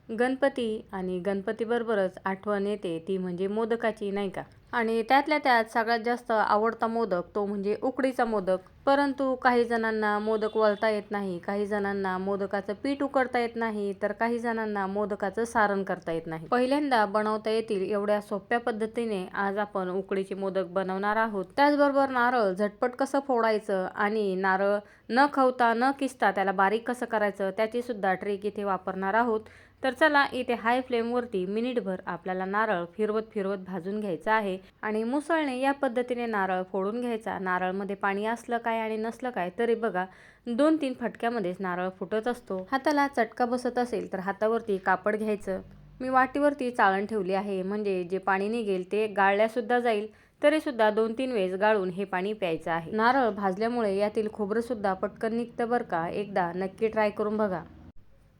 गणपती आणि गणपतीबरोबरच आठवण येते ती म्हणजे मोदकाची, नाही का? आणि त्यातल्या त्यात सगळ्यात जास्त आवडता मोदक तो म्हणजे उकडीचा मोदक. परंतु काही जणांना मोदक वळता येत नाही, काही जणांना मोदकाचं पीठ उकडता येत नाही, तर काही जणांना मोदकाचं सारण करता येत नाही. पहिल्यांदा बनवता येतील एवढ्या सोप्या पद्धतीने आज आपण उकडीचे मोदक बनवणार आहोत. त्याचबरोबर नारळ झटपट कसं फोडायचं आणि नारळ न खवता न किसता त्याला बारीक कसं करायचं त्याची सुद्धा ट्रिक इथे वापरणार आहोत. तर चला, इथे हाय फ्लेमवरती मिनिटभर आपल्याला नारळ फिरवत फिरवत भाजून घ्यायचा आहे आणि मुसळणे या पद्धतीने नारळ फोडून घ्यायचा. नारळमध्ये पाणी असलं काय आणि नसलं काय तरी बघा 2-3 फटक्यामध्येच नारळ फुटत असतो. हाताला चटका बसत असेल तर हातावरती कापड घ्यायचं. मी वाटीवरती चाळण ठेवली आहे, म्हणजे जे पाणी निघेल ते गाळल्यासुद्धा जाईल, तरी सुद्धा 2-3 वेळेस गाळून हे पाणी प्यायचं आहे. नारळ भाजल्यामुळे यातील खोबरं सुद्धा पटकन निघतं बरं का. एकदा नक्की ट्राय करून बघा.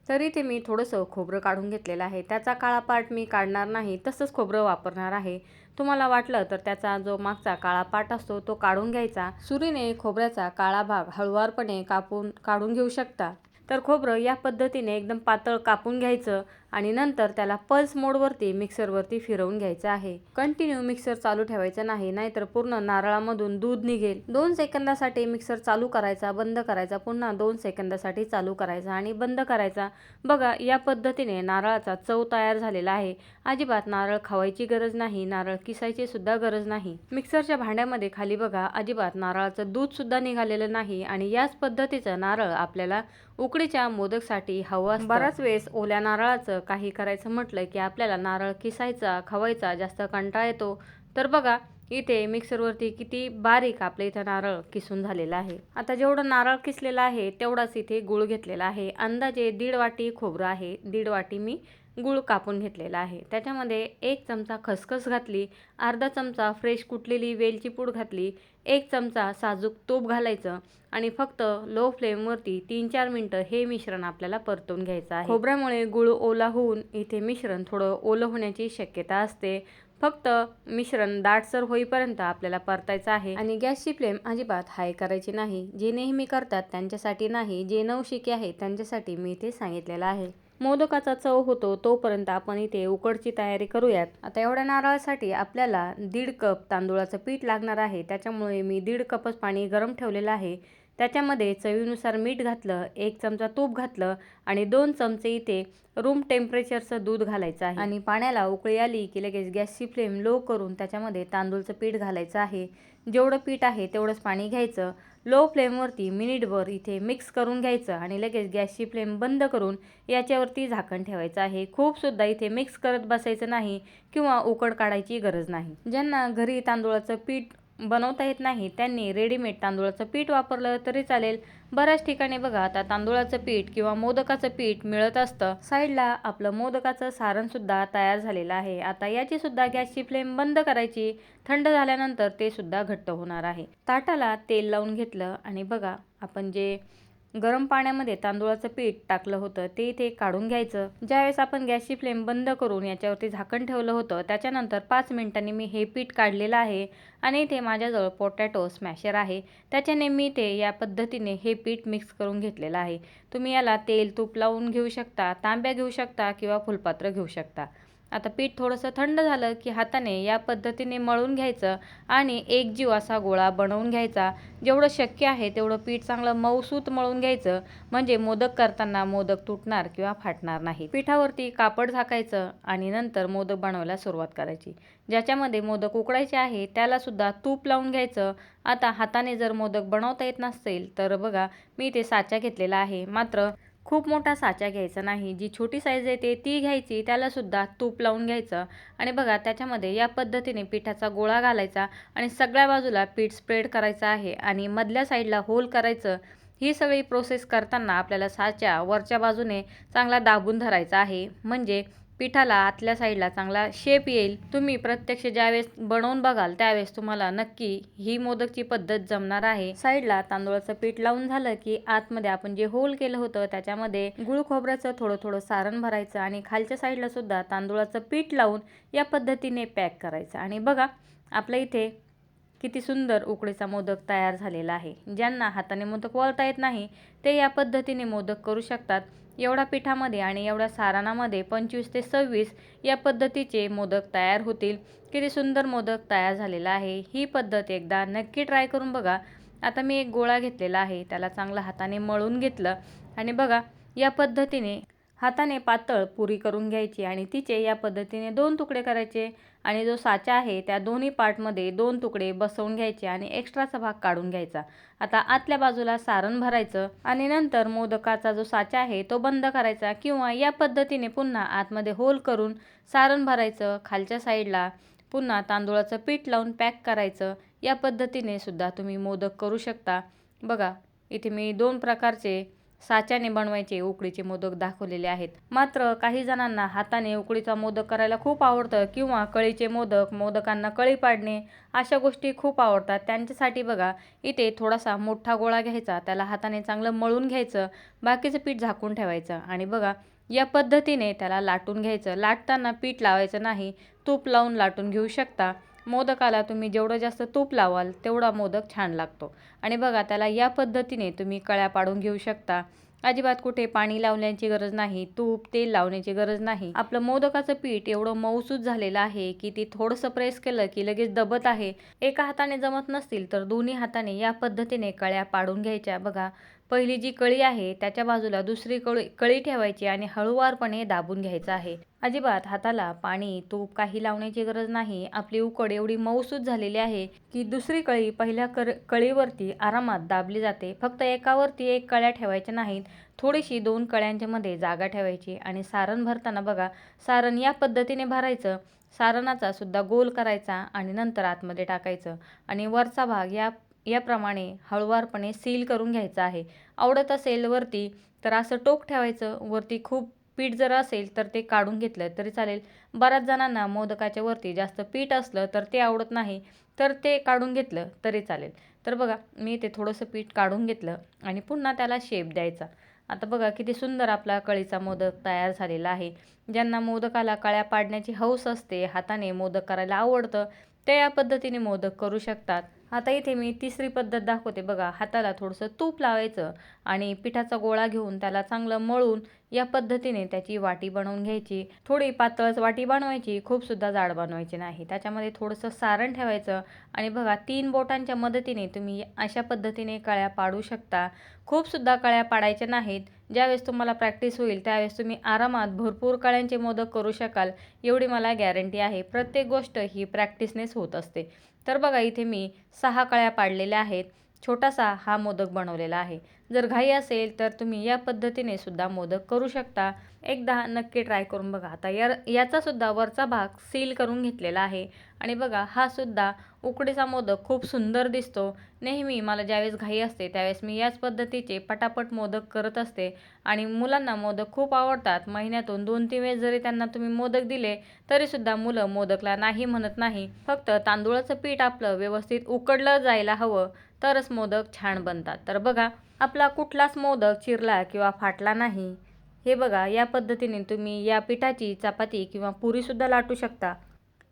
तरी ते मी थोडंसं खोबरं काढून घेतलेलं आहे. त्याचा काळा पार्ट मी काढणार नाही, तसंच खोबरं वापरणार आहे. तुम्हाला वाटलं तर त्याचा जो मागचा काळा पार्ट असतो तो काढून घ्यायचा. सुरीने खोबऱ्याचा काळा भाग हळुवारपणे काढून घेऊ शकता. तर खोबरं या पद्धतीने एकदम पातळ कापून घ्यायचं आणि नंतर त्याला पल्स मोडवरती मिक्सरवरती फिरवून घ्यायचं आहे. कंटिन्यू मिक्सर चालू ठेवायचं नाही, नाहीतर पूर्ण नारळामधून दूध निघेल. 2 सेकंदासाठी मिक्सर चालू करायचा, बंद करायचा, पुन्हा 2 सेकंदासाठी चालू करायचा आणि बंद करायचा. बघा, या पद्धतीने नारळाचा चव तयार झालेला आहे. अजिबात नारळ खवायची गरज नाही, नारळ किसायची सुद्धा गरज नाही. मिक्सरच्या भांड्यामध्ये खाली बघा अजिबात नारळाचं दूध सुद्धा निघालेलं नाही आणि याच पद्धतीचं नारळ आपल्याला उकडीच्या मोदकसाठी हवं असतं. बराच वेळेस ओल्या नारळाचं काही करायचं म्हटलं की आपल्याला नारळ किसायचा खवायचा जास्त कंटाळा येतो. तर बघा इथे मिक्सरवरती किती बारीक आपल्या इथं नारळ किसून झालेला आहे. आता जेवढं नारळ किसलेलं आहे तेवढाच इथे गूळ घेतलेला आहे. अंदाजे 1.5 वाटी खोबरं आहे, 1.5 वाटी मी गूळ कापून घेतलेला आहे. त्याच्यामध्ये 1 चमचा खसखस घातली, अर्धा चमचा फ्रेश कुटलेली वेलची पूड घातली, 1 चमचा साजूक तूप घालायचं आणि फक्त लो फ्लेमवरती 3-4 मिनटं हे मिश्रण आपल्याला परतून घ्यायचं आहे. खोबऱ्यामुळे गूळ ओला होऊन इथे मिश्रण थोडं ओलं होण्याची शक्यता असते. फक्त मिश्रण दाटसर होईपर्यंत आपल्याला परतायचं आहे आणि गॅसची फ्लेम अजिबात हाय करायची नाही. जे नेहमी करतात त्यांच्यासाठी नाही, जे नवशिके आहेत त्यांच्यासाठी मी इथे सांगितलेलं आहे. मोदकाचा चव होतो तोपर्यंत आपण इथे उकडची तयारी करूयात. आता एवढ्या नारळासाठी आपल्याला 1.5 कप तांदूळाचं पीठ लागणार आहे. त्याच्यामुळे मी 1.5 कपच पाणी गरम ठेवलेलं आहे. त्याच्यामध्ये चवीनुसार मीठ घातलं, 1 चमचा तूप घातलं आणि 2 चमचे इथे रूम टेम्परेचरचं दूध घालायचं आहे आणि पाण्याला उकळी आली की लगेच गॅसची फ्लेम लो करून त्याच्यामध्ये तांदूळचं पीठ घालायचं आहे. जेवढं पीठ आहे तेवढंच पाणी घ्यायचं. लो फ्लेमवरती मिनिटभर इथे मिक्स करून घ्यायचं आणि लगेच गॅसची फ्लेम बंद करून याच्यावरती झाकण ठेवायचं आहे. खूप सुद्धा इथे मिक्स करत बसायचं नाही किंवा उकड काढायची गरज नाही. ज्यांना घरी तांदूळाचं पीठ बनवता येत नाही त्यांनी रेडीमेड तांदूळाचं पीठ वापरलं तरी चालेल. बऱ्याच ठिकाणी बघा आता तांदूळाचं पीठ किंवा मोदकाचं पीठ मिळत असतं. साईडला आपलं मोदकाचं सारण सुद्धा तयार झालेलं आहे. आता याची सुद्धा गॅसची फ्लेम बंद करायची. थंड झाल्यानंतर ते सुद्धा घट्ट होणार आहे. ताटाला तेल लावून घेतलं आणि बघा आपण जे गरम पाण्यामध्ये तांदूळाचं पीठ टाकलं होतं ते इथे काढून घ्यायचं. ज्यावेळेस आपण गॅसची फ्लेम बंद करून याच्यावरती झाकण ठेवलं होतं त्याच्यानंतर 5 मिनिटांनी मी हे पीठ काढलेलं आहे आणि इथे माझ्याजवळ पोटॅटो स्मॅशर आहे. त्याच्याने मी ते या पद्धतीने हे पीठ मिक्स करून घेतलेलं आहे. तुम्ही याला तेल तूप लावून घेऊ शकता, तांब्या घेऊ शकता किंवा फुलपात्र घेऊ शकता. आता पीठ थोडंसं थंड झालं की हाताने या पद्धतीने मळून घ्यायचं आणि एकजीव असा गोळा बनवून घ्यायचा. जेवढं शक्य आहे तेवढं पीठ चांगलं मऊसूत मळून घ्यायचं, म्हणजे मोदक करताना मोदक तुटणार किंवा फाटणार नाही. पिठावरती कापड झाकायचं आणि नंतर मोदक बनवायला सुरुवात करायची. ज्याच्यामध्ये मोदक उकडायचे आहे त्याला सुद्धा तूप लावून घ्यायचं. आता हाताने जर मोदक बनवता येत नसेल तर बघा मी ते साचा घेतलेला आहे, मात्र खूप मोठा साचा घ्यायचा नाही. जी छोटी साईज येते ती घ्यायची, त्याला सुद्धा तूप लावून घ्यायचं आणि बघा त्याच्यामध्ये या पद्धतीने पिठाचा गोळा घालायचा आणि सगळ्या बाजूला पीठ स्प्रेड करायचं आहे आणि मधल्या साईडला होल करायचं. ही सगळी प्रोसेस करताना आपल्याला साच्या वरच्या बाजूने चांगला दाबून धरायचा आहे, म्हणजे पिठाला आतल्या साईडला चांगला शेप येईल. तुम्ही प्रत्यक्ष ज्यावेळेस बनवून बघाल त्यावेळेस तुम्हाला नक्की ही मोदकची पद्धत जमणार आहे. साईडला तांदूळाचं पीठ लावून झालं की आतमध्ये आपण जे होल केलं होतं त्याच्यामध्ये गुळ खोबऱ्याचं थोडं थोडं सारण भरायचं आणि खालच्या साईडला सुद्धा तांदूळाचं पीठ लावून या पद्धतीने पॅक करायचं आणि बघा आपल्या इथे किती सुंदर उकडीचा मोदक तयार झालेला आहे. ज्यांना हाताने मोदक वळता येत नाही ते या पद्धतीने मोदक करू शकतात. एवढ्या पिठामध्ये आणि एवढ्या सारणामध्ये 25 ते 26 या पद्धतीचे मोदक तयार होतील. किती सुंदर मोदक तयार झालेला आहे. ही पद्धत एकदा नक्की ट्राय करून बघा. आता मी एक गोळा घेतलेला आहे, त्याला चांगलं हाताने मळून घेतलं आणि बघा या पद्धतीने हाताने पातळ पुरी करून घ्यायची आणि तिचे या पद्धतीने 2 तुकडे करायचे आणि जो साचा आहे त्या दोन्ही पार्टमध्ये 2 तुकडे बसवून घ्यायचे आणि एक्स्ट्राचा भाग काढून घ्यायचा. आता आतल्या बाजूला सारण भरायचं आणि नंतर मोदकाचा जो साचा आहे तो बंद करायचा किंवा या पद्धतीने पुन्हा आतमध्ये होल करून सारण भरायचं. खालच्या साईडला पुन्हा तांदूळाचं पीठ लावून पॅक करायचं. या पद्धतीने सुद्धा तुम्ही मोदक करू शकता. बघा इथे मी 2 प्रकारचे साच्याने बनवायचे उकडीचे मोदक दाखवलेले आहेत. मात्र काही जणांना हाताने उकडीचा मोदक करायला खूप आवडतं किंवा कळीचे मोदक, मोदकांना कळी पाडणे अशा गोष्टी खूप आवडतात. त्यांच्यासाठी बघा इथे थोडासा मोठा गोळा घ्यायचा, त्याला हाताने चांगलं मळून घ्यायचं, बाकीचं पीठ झाकून ठेवायचं आणि बघा या पद्धतीने त्याला लाटून घ्यायचं. लाटताना पीठ लावायचं नाही, तूप लावून लाटून घेऊ शकता. मोदकाला तुम्ही जेवढं जास्त तूप लावाल तेवढा मोदक छान लागतो. आणि बघा त्याला या पद्धतीने तुम्ही कळ्या पाडून घेऊ शकता. अजिबात कुठे पाणी लावण्याची गरज नाही, तूप तेल लावण्याची गरज नाही. आपलं मोदकाचं पीठ एवढं मऊसूत झालेलं आहे की ती थोडंसं प्रेस केलं की लगेच दबत आहे. एका हाताने जमत नसतील तर दोन्ही हाताने या पद्धतीने कळ्या पाडून घ्यायच्या. बघा पहिली जी कळी आहे त्याच्या बाजूला दुसरी कळी ठेवायची आणि हळूवारपणे दाबून घ्यायचं आहे. अजिबात हाताला पाणी तूप काही लावण्याची गरज नाही. आपली उकड एवढी मऊसूत झालेली आहे की दुसरी कळी पहिल्या कळीवरती आरामात दाबली जाते. फक्त एकावरती एक कळ्या ठेवायच्या नाहीत, थोडीशी 2 कळ्यांच्या मध्ये जागा ठेवायची आणि सारण भरताना बघा सारण या पद्धतीने भरायचं. सारणाचा सुद्धा गोल करायचा आणि नंतर आतमध्ये टाकायचं आणि वरचा भाग याप्रमाणे हळूवारपणे सील करून घ्यायचा आहे. आवडत असेल वरती तर असं टोक ठेवायचं. वरती खूप पीठ जर असेल तर ते काढून घेतलं तरी चालेल. बऱ्याच जणांना मोदकाच्या वरती जास्त पीठ असलं तर ते आवडत नाही, तर ते काढून घेतलं तरी चालेल. तर बघा मी ते थोडंसं पीठ काढून घेतलं आणि पुन्हा त्याला शेप द्यायचा. आता बघा किती सुंदर आपला कळीचा मोदक तयार झालेला आहे. ज्यांना मोदकाला कळ्या पाडण्याची हौस असते, हाताने मोदक करायला आवडतं, ते या पद्धतीने मोदक करू शकतात. आता इथे मी तिसरी पद्धत दाखवते. बघा हाताला थोडंसं तूप लावायचं आणि पिठाचा गोळा घेऊन त्याला चांगलं मळून या पद्धतीने त्याची वाटी बनवून घ्यायची. थोडी पातळच वाटी बनवायची, खूप सुद्धा जाड बनवायची नाही. त्याच्यामध्ये थोडंसं सारण ठेवायचं आणि बघा 3 बोटांच्या मदतीने तुम्ही अशा पद्धतीने कळ्या पाडू शकता. खूप सुद्धा कळ्या पाडायच्या नाहीत. ज्यावेळेस तुम्हाला प्रॅक्टिस होईल त्यावेळेस तुम्ही आरामात भरपूर कळ्यांचे मोदक करू शकाल, एवढी मला गॅरंटी आहे. प्रत्येक गोष्ट ही प्रॅक्टिसनेच होत असते. तर बघा इथे मी 6 कळ्या पाडलेल्या आहेत. छोटासा हा मोदक बनवलेला आहे. जर घाई असेल तर तुम्ही या पद्धतीने सुद्धा मोदक करू शकता. एकदा नक्की ट्राय करून बघा. आता याचा सुद्धा वरचा भाग सील करून घेतलेला आहे आणि बघा हा सुद्धा उकडीचा मोदक खूप सुंदर दिसतो. नेहमी मला ज्यावेळेस घाई असते त्यावेळेस मी याच पद्धतीचे पटापट मोदक करत असते आणि मुलांना मोदक खूप आवडतात. महिन्यातून 2-3 वेळेस जरी त्यांना तुम्ही मोदक दिले तरीसुद्धा मुलं मोदकला नाही म्हणत नाही. फक्त तांदूळाचं पीठ आपलं व्यवस्थित उकडलं जायला हवं तरच मोदक छान बनतात. तर बघा आपला कुठलाच मोदक चिरला किंवा फाटला नाही. हे बघा या पद्धतीने तुम्ही या पिठाची चपाती किंवा पुरीसुद्धा लाटू शकता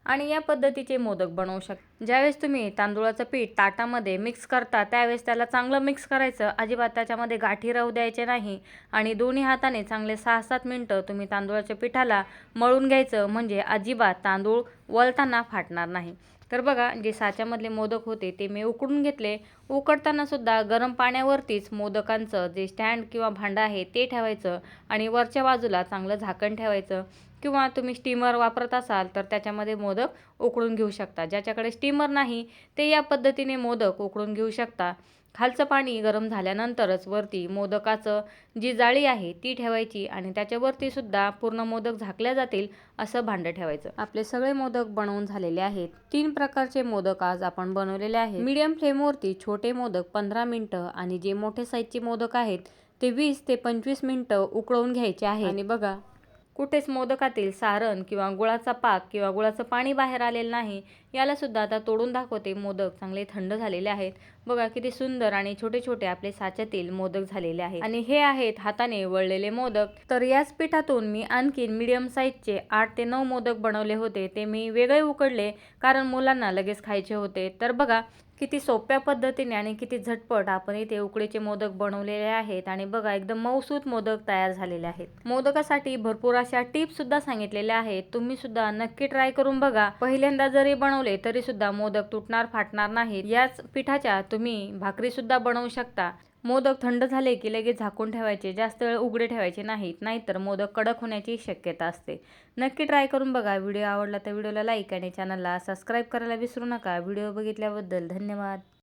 आणि या पद्धतीचे मोदक बनवू शकता. ज्यावेळेस तुम्ही तांदूळाचं पीठ ताटामध्ये मिक्स करता त्यावेळेस त्याला चांगलं मिक्स करायचं. अजिबात त्याच्यामध्ये गाठी राहू द्यायचे नाही आणि दोन्ही हाताने चांगले 6-7 मिनटं तुम्ही तांदूळाच्या पिठाला मळून घ्यायचं, म्हणजे अजिबात तांदूळ वळताना फाटणार नाही. तर बघा जे साच्यामधले मोदक होते ते मी उकडून घेतले. उकडताना सुद्धा गरम पाण्यावरतीच मोदकांचं जे स्टँड किंवा भांडं आहे ते ठेवायचं आणि वरच्या बाजूला चांगलं झाकण ठेवायचं किंवा तुम्ही स्टीमर वापरत असाल तर त्याच्यामध्ये मोदक उकडून घेऊ शकता. ज्याच्याकडे स्टीमर नाही ते या पद्धतीने मोदक उकडून घेऊ शकता. खालचं पाणी गरम झाल्यानंतरच वरती मोदकाचं जी जाळी आहे ती ठेवायची आणि त्याच्यावरती सुद्धा पूर्ण मोदक झाकल्या जातील असं भांडं ठेवायचं. आपले सगळे मोदक बनवून झालेले आहेत. 3 प्रकारचे मोदक आज आपण बनवलेले आहेत. मीडियम फ्लेमवरती छोटे मोदक 15 मिनिटं आणि जे मोठे साईजचे मोदक आहेत ते 20 ते 25 मिनिटं उकळवून घ्यायचे आहे. आणि बघा कुठेच मोदकातील सारण किंवा गुळाचा पाक किंवा गुळाचं पाणी बाहेर आलेलं नाही. याला सुद्धा आता तोडून दाखवते. मोदक चांगले थंड झालेले आहेत. बघा किती सुंदर आणि छोटे छोटे आपले साच्यातील मोदक झालेले आहेत आणि हे आहेत हाताने वळलेले मोदक. तर याच पिठातून मी आणखीन मीडियम साईजचे 8 ते 9 मोदक बनवले होते. ते मी वेगळे उकडले कारण मुलांना लगेच खायचे होते. तर बघा किती सोप्या पद्धतीने आणि किती झटपट आपण इथे उकडीचे मोदक बनवलेले आहेत आणि बघा एकदम मऊसूत मोदक तयार झालेले आहेत। मोदकासाठी भरपूर अशा टिप्स सुद्धा सांगितलेल्या आहेत, तुम्ही सुद्धा नक्की ट्राय करून बघा। पहिल्यांदा जरी बनवले तरी सुद्धा मोदक तुटणार फाटणार नाहीत। याच पिठाच्या तुम्ही भाकरी सुद्धा बनवू शकता। मोदक थंड झाले की लगेच झाकून ठेवायचे, जास्त वेळ उघडे ठेवायचे नाहीत, नाहीतर मोदक कडक होण्याची शक्यता असते। नक्की ट्राय करून बघा। व्हिडिओ आवडला तर व्हिडिओला लाईक आणि चॅनलला सबस्क्राईब करायला विसरू नका। व्हिडिओ बघितल्याबद्दल धन्यवाद।